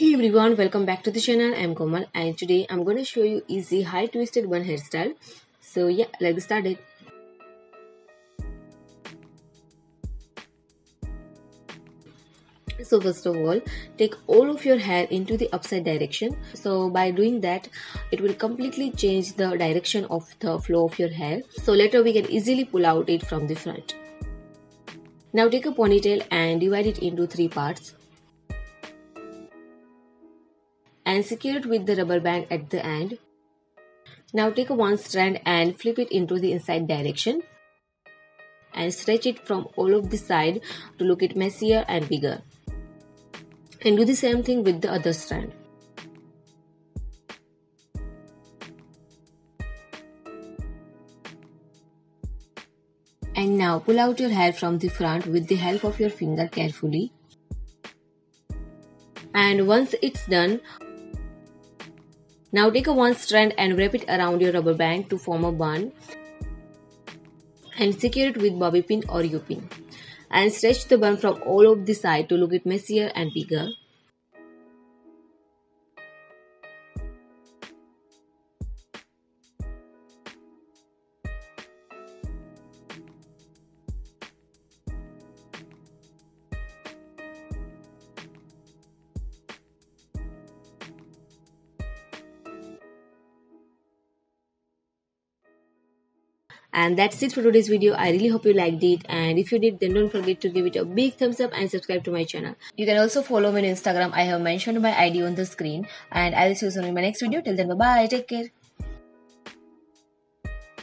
Hey everyone, welcome back to the channel. I'm Komal and today I'm going to show you easy high twisted bun hairstyle. So yeah, let's get started. So first of all, take all of your hair into the upside direction. So by doing that, it will completely change the direction of the flow of your hair. So later we can easily pull out it from the front. Now take a ponytail and divide it into 3 parts. And secure it with the rubber band at the end. Now take one strand and flip it into the inside direction and stretch it from all of the side to look it messier and bigger. And do the same thing with the other strand. And now pull out your hair from the front with the help of your finger carefully. And once it's done, now take one strand and wrap it around your rubber band to form a bun and secure it with bobby pin or U-pin and stretch the bun from all of the side to look it messier and bigger. And that's it for today's video. I really hope you liked it, and if you did, then don't forget to give it a big thumbs up and subscribe to my channel. You can also follow me on Instagram. I have mentioned my ID on the screen, and I'll see you soon in my next video. Till then, bye bye, take care.